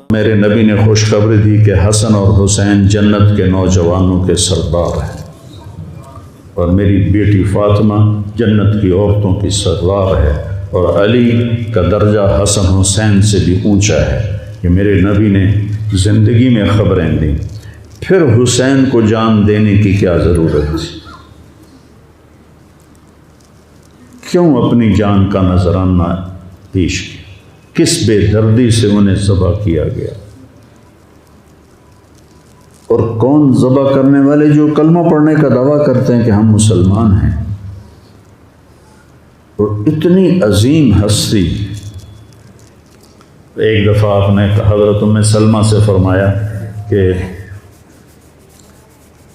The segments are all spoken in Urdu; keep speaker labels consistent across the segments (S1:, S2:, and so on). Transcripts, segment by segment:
S1: میرے نبی نے خوشخبری دی کہ حسن اور حسین جنت کے نوجوانوں کے سردار ہیں اور میری بیٹی فاطمہ جنت کی عورتوں کی سردار ہے، اور علی کا درجہ حسن حسین سے بھی اونچا ہے۔ کہ میرے نبی نے زندگی میں خبریں دیں، پھر حسین کو جان دینے کی کیا ضرورت تھی؟ کیوں اپنی جان کا نذرانہ پیش کیا؟ کس بے دردی سے انہیں ذبح کیا گیا؟ اور کون ذبح کرنے والے جو کلمہ پڑھنے کا دعویٰ کرتے ہیں کہ ہم مسلمان ہیں، اور اتنی عظیم ہستی۔ ایک دفعہ آپ نے حضرت ام سلمہ سے فرمایا کہ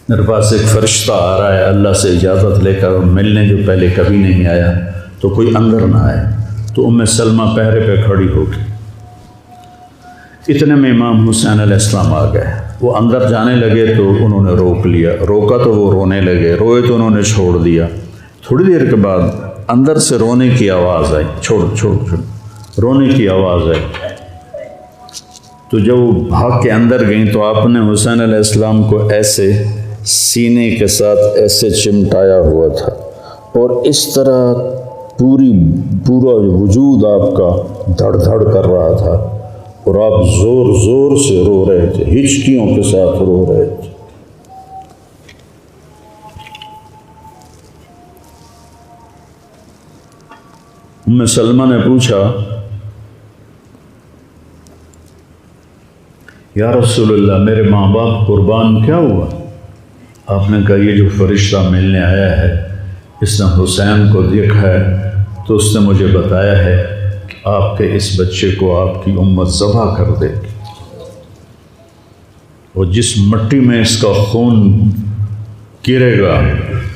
S1: میرے پاس ایک فرشتہ آ رہا ہے اللہ سے اجازت لے کر، اور ملنے جو پہلے کبھی نہیں آیا، تو کوئی اندر نہ آئے۔ تو ام سلمہ پہرے پہ کھڑی ہو گئی۔ اتنے میں امام حسین علیہ السلام آ گئے۔ وہ اندر جانے لگے تو انہوں نے روک لیا، روکا تو وہ رونے لگے، روئے تو انہوں نے چھوڑ دیا۔ تھوڑی دیر کے بعد اندر سے رونے کی آواز آئی، چھوڑ رونے کی آواز آئی۔ تو جب وہ بھاگ کے اندر گئیں تو آپ نے حسین علیہ السلام کو ایسے سینے کے ساتھ ایسے چمٹایا ہوا تھا، اور اس طرح پورا وجود آپ کا دھڑ دھڑ کر رہا تھا، اور آپ زور زور سے رو رہے تھے، ہچکیوں کے ساتھ رو رہے تھے۔ ام سلمہ نے پوچھا، یا رسول اللہ میرے ماں باپ قربان کیا ہوا؟ آپ نے کہا یہ جو فرشتہ ملنے آیا ہے اس نے حسین کو دیکھا ہے، تو اس نے مجھے بتایا ہے کہ آپ کے اس بچے کو آپ کی امت ذبح کر دے گی، اور جس مٹی میں اس کا خون گرے گا،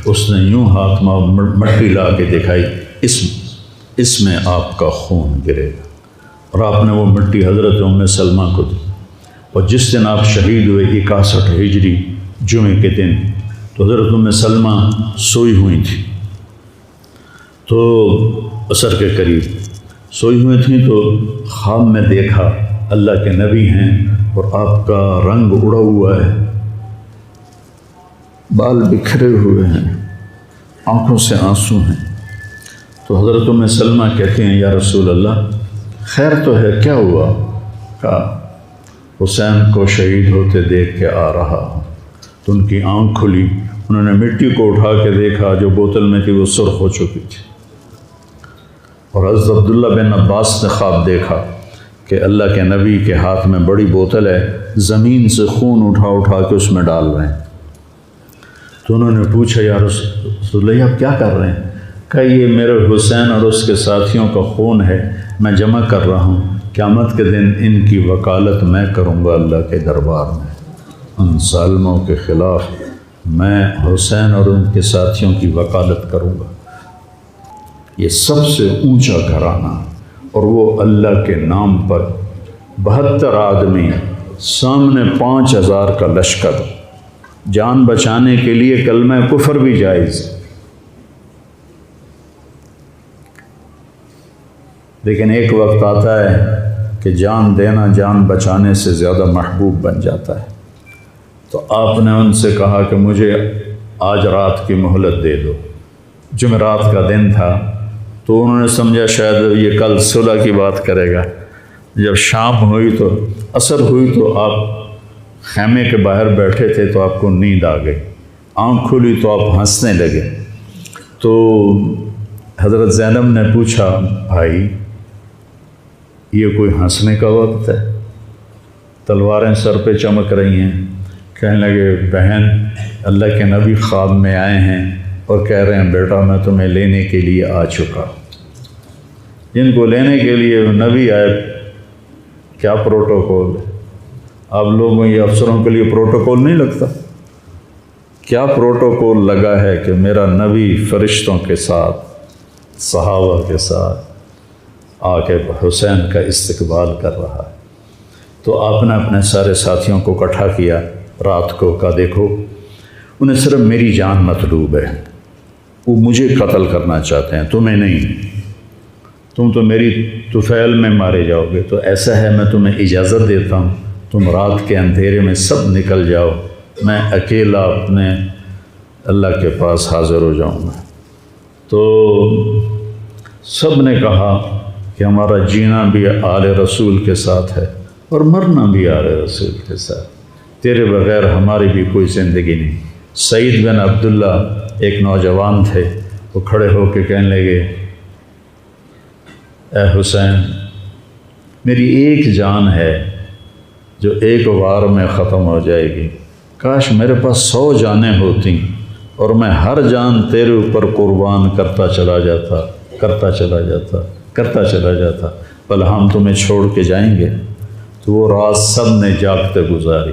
S1: اس نے یوں ہاتھ میں مٹی لا کے دکھائی، اس میں آپ کا خون گرے گا، اور آپ نے وہ مٹی حضرت ام سلمہ کو دی۔ اور جس دن آپ شہید ہوئے 61 ہجری جمعے کے دن، تو حضرت ام سلمہ سوئی ہوئی تھی، تو عصر کے قریب سوئی ہوئی تھیں، تو خواب میں دیکھا اللہ کے نبی ہیں اور آپ کا رنگ اڑا ہوا ہے، بال بکھرے ہوئے ہیں، آنکھوں سے آنسو ہیں۔ تو حضرت ام سلمہ کہتے ہیں یا رسول اللہ خیر تو ہے، کیا ہوا؟ کہا حسین کو شہید ہوتے دیکھ کے آ رہا ہوں۔ تو ان کی آنکھ کھلی، انہوں نے مٹی کو اٹھا کے دیکھا، جو بوتل میں تھی وہ سرخ ہو چکی تھی، اور حضرت عبداللہ بن عباس نے خواب دیکھا کہ اللہ کے نبی کے ہاتھ میں بڑی بوتل ہے، زمین سے خون اٹھا کے اس میں ڈال رہے ہیں۔ تو انہوں نے پوچھا یا رسول اللہ آپ کیا کر رہے ہیں؟ کہا یہ میرے حسین اور اس کے ساتھیوں کا خون ہے، میں جمع کر رہا ہوں، قیامت کے دن ان کی وکالت میں کروں گا اللہ کے دربار میں، ان ظالموں کے خلاف میں حسین اور ان کے ساتھیوں کی وکالت کروں گا۔ یہ سب سے اونچا گھرانہ، اور وہ اللہ کے نام پر 72 آدمی، سامنے 5000 کا لشکر، جان بچانے کے لیے کلمہ کفر بھی جائز، لیکن ایک وقت آتا ہے کہ جان دینا جان بچانے سے زیادہ محبوب بن جاتا ہے۔ تو آپ نے ان سے کہا کہ مجھے آج رات کی مہلت دے دو۔ جمعرات کا دن تھا، تو انہوں نے سمجھا شاید یہ کل صلح کی بات کرے گا۔ جب شام ہوئی تو عصر ہوئی تو آپ خیمے کے باہر بیٹھے تھے، تو آپ کو نیند آ گئی، آنکھ کھلی تو آپ ہنسنے لگے۔ تو حضرت زینب نے پوچھا بھائی یہ کوئی ہنسنے کا وقت ہے؟ تلواریں سر پہ چمک رہی ہیں۔ کہنے لگے بہن اللہ کے نبی خواب میں آئے ہیں اور کہہ رہے ہیں بیٹا میں تمہیں لینے کے لیے آ چکا۔ جن کو لینے کے لیے نبی آئے، کیا پروٹوکول ہے؟ آپ لوگوں یہ افسروں کے لیے پروٹوکول نہیں لگتا؟ کیا پروٹوکول لگا ہے کہ میرا نبی فرشتوں کے ساتھ صحابہ کے ساتھ آ کے حسین کا استقبال کر رہا ہے۔ تو آپ نے اپنے سارے ساتھیوں کو اکٹھا کیا رات کو، کہا دیکھو انہیں صرف میری جان مطلوب ہے، وہ مجھے قتل کرنا چاہتے ہیں، تمہیں نہیں۔ تم تو میری طفیل میں مارے جاؤ گے، تو ایسا ہے میں تمہیں اجازت دیتا ہوں، تم رات کے اندھیرے میں سب نکل جاؤ، میں اکیلا اپنے اللہ کے پاس حاضر ہو جاؤں گا۔ تو سب نے کہا کہ ہمارا جینا بھی آل رسول کے ساتھ ہے اور مرنا بھی آل رسول کے ساتھ، تیرے بغیر ہماری بھی کوئی زندگی نہیں۔ سعید بن عبداللہ ایک نوجوان تھے، وہ کھڑے ہو کے کہنے لگے، اے حسین، میری ایک جان ہے جو ایک وار میں ختم ہو جائے گی، کاش میرے پاس 100 جانیں ہوتیں اور میں ہر جان تیرے اوپر قربان کرتا چلا جاتا، بل ہم تمہیں چھوڑ کے جائیں گے۔ تو وہ رات سب نے جاگتے گزاری،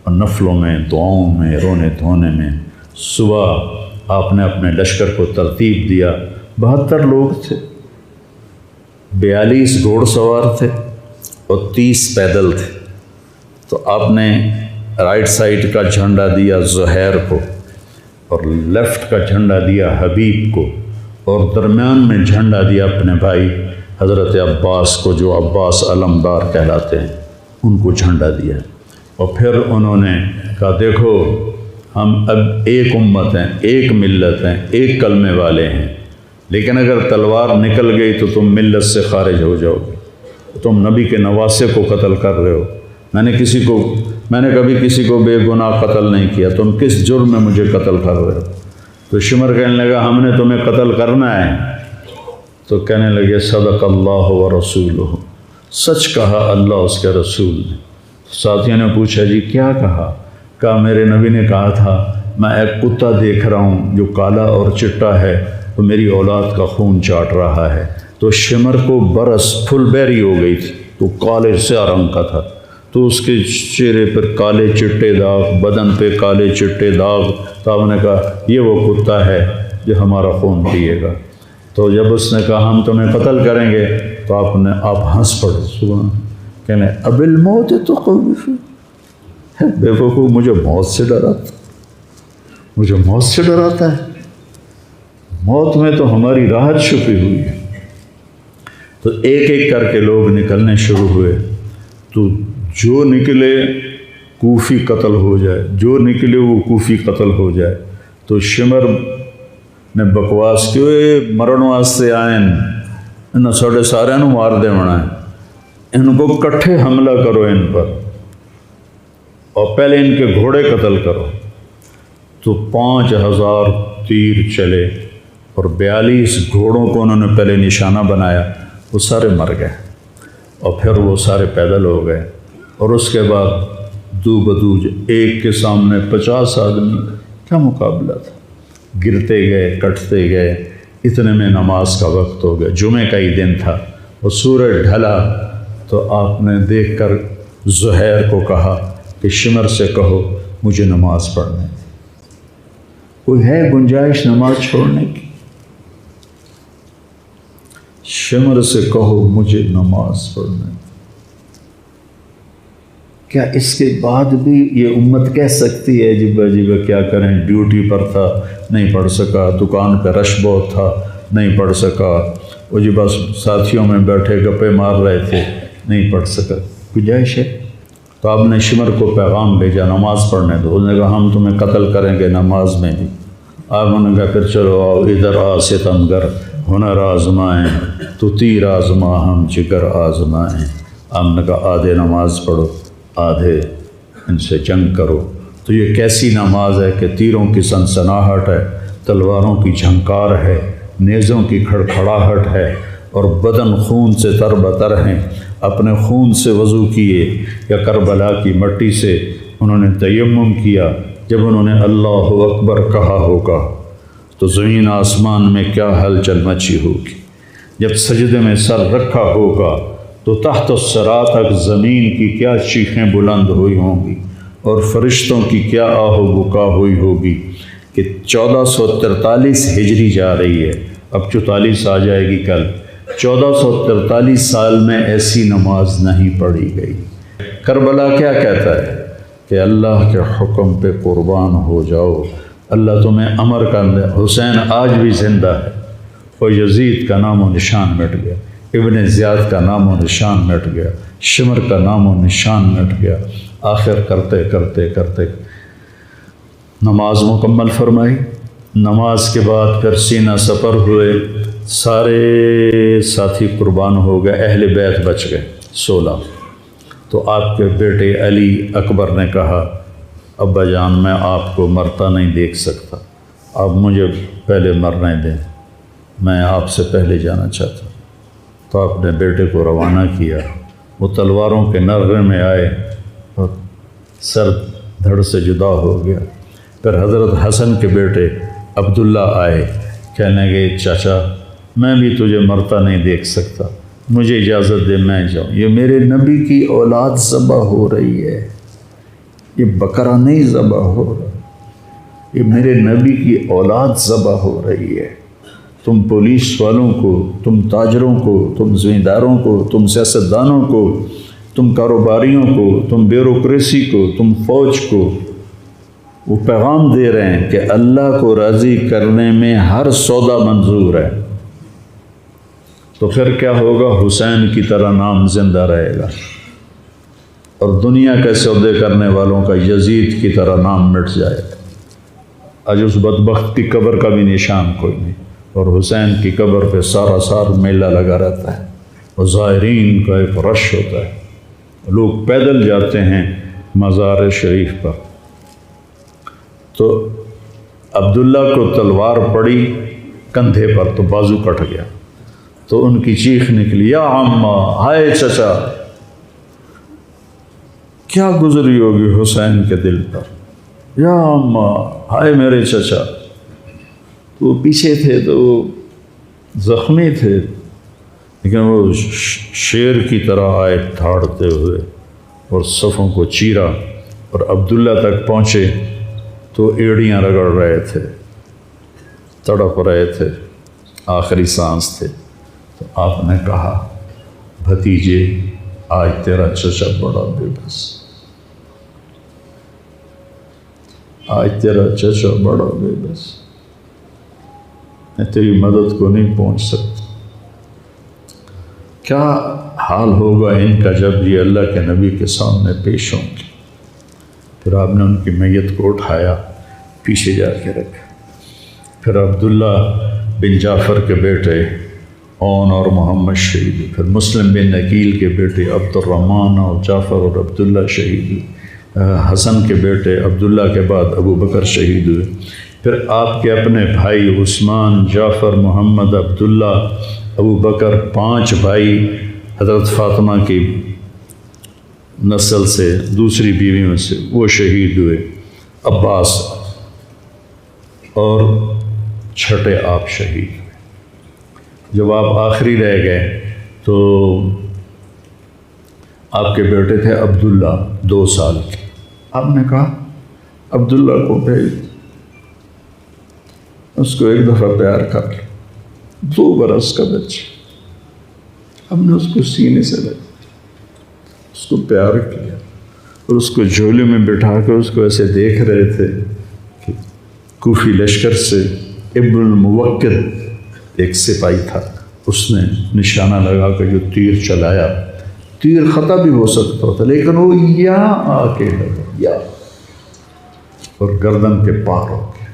S1: اور نفلوں میں، دعاؤں میں، رونے دھونے میں۔ صبح آپ نے اپنے لشکر کو ترتیب دیا، 72 لوگ تھے، 42 گھوڑ سوار تھے اور 30 پیدل تھے۔ تو آپ نے رائٹ سائڈ کا جھنڈا دیا زہیر کو، اور لیفٹ کا جھنڈا دیا حبیب کو، اور درمیان میں جھنڈا دیا اپنے بھائی حضرت عباس کو، جو عباس علمدار کہلاتے ہیں، ان کو جھنڈا دیا۔ اور پھر انہوں نے کہا، دیکھو ہم اب ایک امت ہیں، ایک ملت ہیں، ایک کلمے والے ہیں، لیکن اگر تلوار نکل گئی تو تم ملت سے خارج ہو جاؤ گے، تم نبی کے نواسے کو قتل کر رہے ہو، میں نے کبھی کسی کو بے گناہ قتل نہیں کیا، تم کس جرم میں مجھے قتل کر رہے ہو؟ تو شمر کہنے لگا، ہم نے تمہیں قتل کرنا ہے۔ تو کہنے لگے، صدق اللہ و رسولہ، سچ کہا اللہ اس کے رسول نے۔ ساتھیوں نے پوچھا، جی کیا کہا؟ کہا، میرے نبی نے کہا تھا، میں ایک کتا دیکھ رہا ہوں جو کالا اور چٹا ہے، وہ میری اولاد کا خون چاٹ رہا ہے۔ تو شمر کو برس پھل بیری ہو گئی تھی، تو کالے سیاہ رنگ کا تھا، تو اس کے چہرے پر کالے چٹے داغ، بدن پہ کالے چٹے داغ۔ تو آپ نے کہا، یہ وہ کتا ہے جو ہمارا خون پیے گا۔ تو جب اس نے کہا، ہم تمہیں قتل کریں گے، تو آپ ہنس پڑے، سبحان، کہنے، اب الموت تو خوفی، بے وقوف، مجھے موت سے ڈراتا ہے، موت میں تو ہماری راحت چھپی ہوئی ہے۔ تو ایک ایک کر کے لوگ نکلنے شروع ہوئے، تو جو نکلے کوفی قتل ہو جائے، جو نکلے وہ کوفی قتل ہو جائے۔ تو شمر نے بکواس کی، مرن واسطے آئیں، انہوں ساڑھے سارے نو مار دے ہونا ہے، ان کو کٹھے حملہ کرو ان پر، اور پہلے ان کے گھوڑے قتل کرو۔ تو 5000 تیر چلے، اور 42 گھوڑوں کو انہوں نے پہلے نشانہ بنایا، وہ سارے مر گئے، اور پھر وہ سارے پیدل ہو گئے۔ اور اس کے بعد دو بدو ایک کے سامنے 50 آدمی، کیا مقابلہ تھا، گرتے گئے، کٹتے گئے، اتنے میں نماز کا وقت ہو گیا، جمعے کا ہی دن تھا، اور سورج ڈھلا۔ تو آپ نے دیکھ کر زہیر کو کہا کہ شمر سے کہو مجھے نماز پڑھنے، کوئی ہے گنجائش نماز چھوڑنے کی؟ شمر سے کہو مجھے نماز پڑھنے۔ کیا اس کے بعد بھی یہ امت کہہ سکتی ہے، جی بھائی کیا کریں، ڈیوٹی پر تھا نہیں پڑھ سکا، دکان پہ رش بہت تھا نہیں پڑھ سکا، وہ جی بس ساتھیوں میں بیٹھے گپے مار رہے تھے نہیں پڑھ سکا، گنجائش ہے؟ تو آپ نے شمر کو پیغام بھیجا، نماز پڑھنے دو۔ انہوں نے کہا، ہم تمہیں قتل کریں گے نماز میں بھی۔ آپ نے کہا، پھر چلو آؤ ادھر آ ستمگر، ہنر آزمائیں تو تیر آزما ہم جگر آزمائیں۔ آپ نے کہا، آدھے نماز پڑھو، آدھے ان سے جنگ کرو۔ تو یہ کیسی نماز ہے کہ تیروں کی سنسناہٹ ہے، تلواروں کی جھنکار ہے، نیزوں کی کھڑکھڑاہٹ ہے، اور بدن خون سے تر بتر ہیں۔ اپنے خون سے وضو کیے یا کربلا کی مٹی سے انہوں نے تیمم کیا۔ جب انہوں نے اللہ اکبر کہا ہوگا تو زمین آسمان میں کیا ہلچل مچی ہوگی۔ جب سجدے میں سر رکھا ہوگا تو تحت الثری تک زمین کی کیا چیخیں بلند ہوئی ہوں گی، اور فرشتوں کی کیا آہ و بکا ہوئی ہوگی کہ 1443 ہجری جا رہی ہے، اب 44 آ جائے گی کل۔ 1443 سال میں ایسی نماز نہیں پڑھی گئی۔ کربلا کیا کہتا ہے کہ اللہ کے حکم پہ قربان ہو جاؤ، اللہ تمہیں امر کر دے۔ حسین آج بھی زندہ ہے، اور یزید کا نام و نشان مٹ گیا۔ ابن زیاد کا نام و نشان مٹ گیا، شمر کا نام و نشان مٹ گیا۔ آخر کرتے کرتے کرتے نماز مکمل فرمائی۔ نماز کے بعد پھر سینہ سپر ہوئے، سارے ساتھی قربان ہو گئے، اہل بیت بچ گئے 16۔ تو آپ کے بیٹے علی اکبر نے کہا ابا جان میں آپ کو مرتا نہیں دیکھ سکتا، آپ مجھے پہلے مرنے دیں، میں آپ سے پہلے جانا چاہتا ہوں۔ تو آپ نے بیٹے کو روانہ کیا، وہ تلواروں کے نغمے میں آئے اور سر دھڑ سے جدا ہو گیا۔ پھر حضرت حسن کے بیٹے عبداللہ آئے، کہنے لگے چاچا میں بھی تجھے مرتا نہیں دیکھ سکتا، مجھے اجازت دے میں جاؤں، یہ میرے نبی کی اولاد ذبح ہو رہی ہے، یہ بکرا نہیں ذبح ہو رہا، یہ میرے نبی کی اولاد ذبح ہو رہی ہے۔ تم پولیس والوں کو، تم تاجروں کو، تم زمینداروں کو، تم سیاستدانوں کو، تم کاروباریوں کو، تم بیوروکریسی کو، تم فوج کو وہ پیغام دے رہے ہیں کہ اللہ کو راضی کرنے میں ہر سودا منظور ہے۔ تو پھر کیا ہوگا؟ حسین کی طرح نام زندہ رہے گا، اور دنیا کے سودے کرنے والوں کا یزید کی طرح نام مٹ جائے گا۔ آج اس بدبخت کی قبر کا بھی نشان کوئی نہیں، اور حسین کی قبر پہ سارا سال میلہ لگا رہتا ہے، اور زائرین کا ایک رش ہوتا ہے، لوگ پیدل جاتے ہیں مزار شریف پر۔ تو عبداللہ کو تلوار پڑی کندھے پر تو بازو کٹ گیا، تو ان کی چیخ نکلی یا عمّا، ہائے چچا، کیا گزری ہوگی حسین کے دل پر، یا عمّا، ہائے میرے چچا۔ تو وہ پیچھے تھے تو وہ زخمی تھے، لیکن وہ شیر کی طرح آئے دھاڑتے ہوئے اور صفوں کو چیرا، اور عبداللہ تک پہنچے تو ایڑیاں رگڑ رہے تھے، تڑپ رہے تھے، آخری سانس تھے۔ تو آپ نے کہا بھتیجے آج تیرا چچا بڑا بے بس، آج تیرا چچا بڑا بے بس، میں تیری مدد کو نہیں پہنچ سکتا۔ کیا حال ہوگا ان کا جب یہ اللہ کے نبی کے سامنے پیش ہوں گے۔ پھر آپ نے ان کی میت کو اٹھایا، پیچھے جا کے رکھا۔ پھر عبداللہ بن جعفر کے بیٹے اون اور محمد شہید ہوئے، پھر مسلم بن عقیل کے بیٹے عبد الرحمن اور جعفر اور عبداللہ شہید ہوئے، حسن کے بیٹے عبداللہ کے بعد ابو بکر شہید ہوئے۔ پھر آپ کے اپنے بھائی عثمان، جعفر، محمد، عبداللہ، ابو بکر، 5 بھائی حضرت فاطمہ کی نسل سے، دوسری بیویوں سے، وہ شہید ہوئے، عباس، اور چھٹے آپ شہید ہوئے۔ جب آپ آخری رہ گئے تو آپ کے بیٹے تھے عبداللہ 2 سال کے، آپ نے کہا عبداللہ کو بھیج، اس کو ایک دفعہ پیار کر لیا، 2 برس کا بچہ، ہم نے اس کو سینے سے لگا، اس کو پیار کیا، اور اس کو جھولے میں بٹھا کے اس کو ایسے دیکھ رہے تھے کہ کوفی لشکر سے ابن الموکد ایک سپاہی تھا، اس نے نشانہ لگا کے جو تیر چلایا، تیر خطا بھی ہو سکتا تھا، لیکن وہ یہاں آ کے لگا، یا اور گردن کے پار ہو گیا،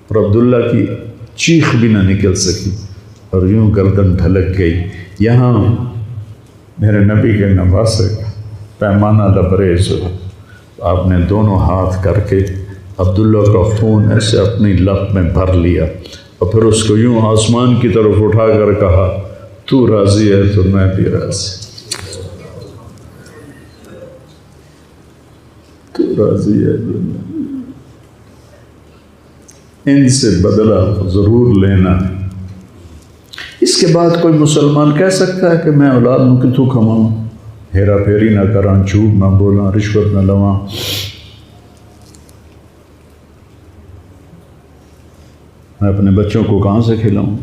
S1: اور عبداللہ کی چیخ بھی نہ نکل سکی، اور یوں گردن ڈھلک گئی۔ یہاں میرے نبی کے نواسے کا پیمانہ لبریز ہوا، آپ نے دونوں ہاتھ کر کے عبداللہ کا خون ایسے اپنی لب میں بھر لیا، اور پھر اس کو یوں آسمان کی طرف اٹھا کر کہا تو راضی ہے تو میں بھی راضی، تو راضی ہے تو میں، ان سے بدلہ ضرور لینا۔ اس کے بعد کوئی مسلمان کہہ سکتا ہے کہ میں اولاد نو کتوں کھماؤں، ہیرا پھیری نہ کراں، جھوٹ نہ بولاں، رشوت نہ لواں، میں اپنے بچوں کو کہاں سے کھلاؤں؟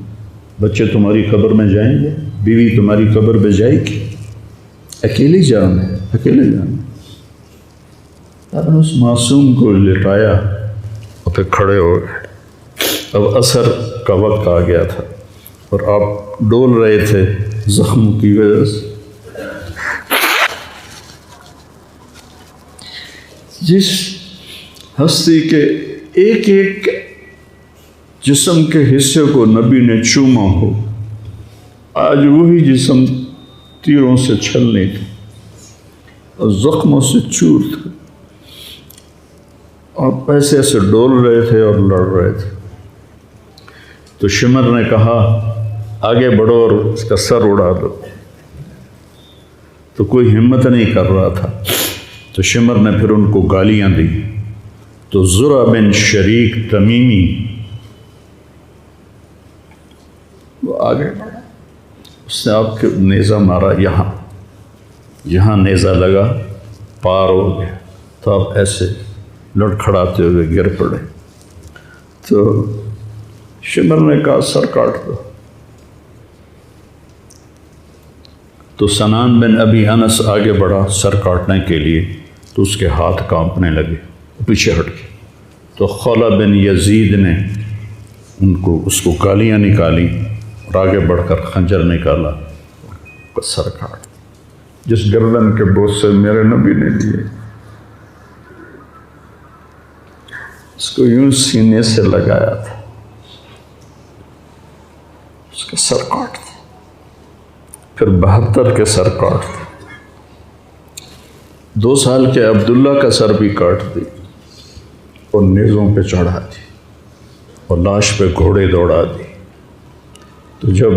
S1: بچے تمہاری قبر میں جائیں گے، بیوی تمہاری قبر پہ جائے گی، اکیلی جان ہے، اکیلے جان۔ آپ نے اس معصوم کو لٹایا اور پھر کھڑے ہو گئے۔ اب عصر کا وقت آ گیا تھا اور آپ ڈول رہے تھے زخم کی وجہ سے. جس ہستی کے ایک ایک جسم کے حصے کو نبی نے چوما ہو، آج وہی جسم تیروں سے چھلنی تھی اور زخموں سے چور تھا، اور ایسے ایسے ڈول رہے تھے اور لڑ رہے تھے. تو شمر نے کہا آگے بڑھو اور اس کا سر اڑا دو. تو کوئی ہمت نہیں کر رہا تھا. تو شمر نے پھر ان کو گالیاں دی. تو زرع بن شریک تمیمی وہ آگے بڑھا، اس نے آپ کے نیزہ مارا، یہاں نیزہ لگا، پار ہو گیا. تو آپ ایسے لڑکھڑاتے ہوئے گر پڑے. تو شمر نے کہا سر کاٹ دو. تو سنان بن ابی انس آگے بڑھا سر کاٹنے کے لیے، تو اس کے ہاتھ کانپنے لگے، پیچھے ہٹ گئے. تو خولہ بن یزید نے اس کو گالیاں نکالی اور آگے بڑھ کر خنجر نکالا، سر کاٹ. جس گردن کے بوسے میرے نبی نے لیے، اس کو یوں سینے سے لگایا تھا، اس کا سر کاٹ دیا. پھر 72 کے سر کاٹ دیا. 2 سال کے عبداللہ کا سر بھی کاٹ دی اور نیزوں پہ چڑھا دی اور لاش پہ گھوڑے دوڑا دی. تو جب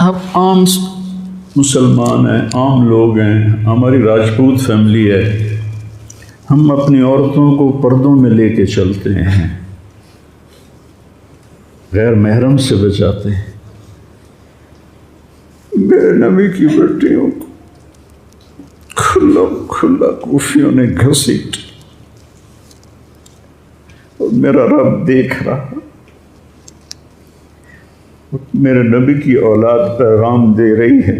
S1: آپ عام مسلمان ہیں، عام لوگ ہیں، ہماری راجپوت فیملی ہے، ہم اپنی عورتوں کو پردوں میں لے کے چلتے ہیں، غیر محرم سے بچاتے ہیں. میرے نبی کی بیٹیوں کو کھلا کوفیوں نے گھسیٹ، اور میرا رب دیکھ رہا. میرے نبی کی اولاد پیغام دے رہی ہے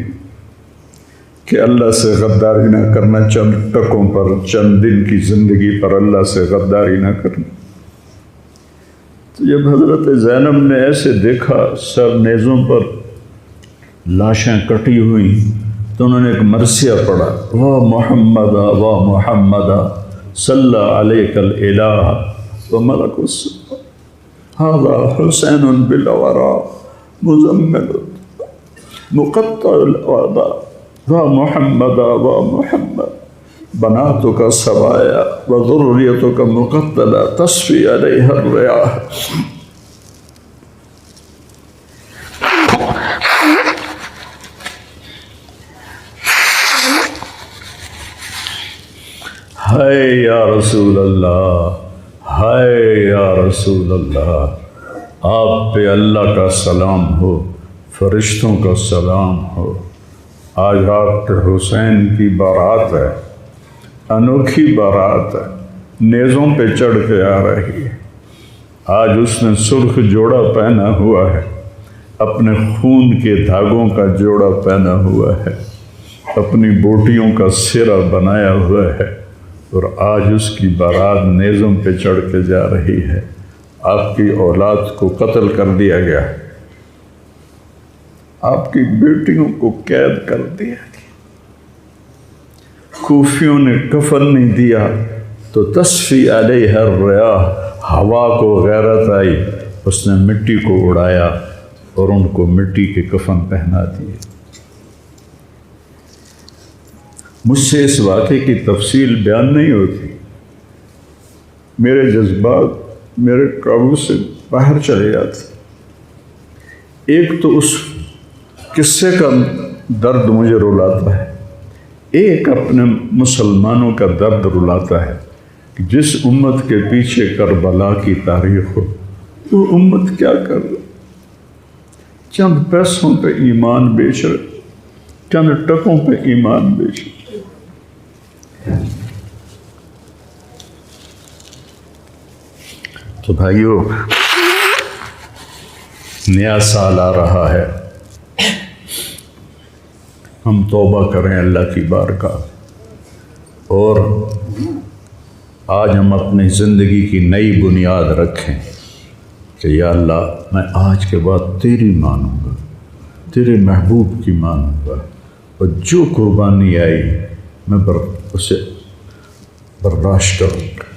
S1: کہ اللہ سے غداری نہ کرنا، چند ٹکوں پر، چند دن کی زندگی پر اللہ سے غداری نہ کرنا. تو جب حضرت زینب نے ایسے دیکھا سر نیزوں پر لاشیں کٹی ہوئی، تو انہوں نے ایک مرثیہ پڑھا، واہ محمد واہ محمد صلی علیک الالہ وملک السماء ھذا حسین بالورا مزمل مقطع الاعضاء واہ محمد واہ محمد بناتک سبایا وذریتک مقتلہ تصفی علیہ الریاح. ہائے یا رسول اللہ، ہائے یا رسول اللہ، آپ پہ اللہ کا سلام ہو، فرشتوں کا سلام ہو. آج آپ حسین کی بارات ہے، انوکھی بارات ہے، نیزوں پہ چڑھ کے آ رہی ہے. آج اس نے سرخ جوڑا پہنا ہوا ہے، اپنے خون کے دھاگوں کا جوڑا پہنا ہوا ہے، اپنی بوٹیوں کا سرہ بنایا ہوا ہے، اور آج اس کی بارات نیزوں پہ چڑھ کے جا رہی ہے. آپ کی اولاد کو قتل کر دیا گیا، آپ کی بیٹیوں کو قید کر دیا گیا، کوفیوں نے کفن نہیں دیا تو تصفی علیہ الریاح، ہوا کو غیرت آئی، اس نے مٹی کو اڑایا اور ان کو مٹی کے کفن پہنا دیے. مجھ سے اس واقعے کی تفصیل بیان نہیں ہوتی، میرے جذبات میرے قابو سے باہر چلے جاتے. ایک تو اس قصے کا درد مجھے رلاتا ہے، ایک اپنے مسلمانوں کا درد رلاتا ہے کہ جس امت کے پیچھے کربلا کی تاریخ ہو، وہ امت کیا کر رہی؟ چند پیسوں پہ ایمان بیچ رہے، چند ٹکوں پہ ایمان بیچ رہے. تو بھائیو، نیا سال آ رہا ہے، ہم توبہ کریں اللہ کی بارگاہ. اور آج ہم اپنی زندگی کی نئی بنیاد رکھیں کہ یا اللہ میں آج کے بعد تیری مانوں گا، تیرے محبوب کی مانوں گا، اور جو قربانی آئی میں اسے برداشت کروں گا۔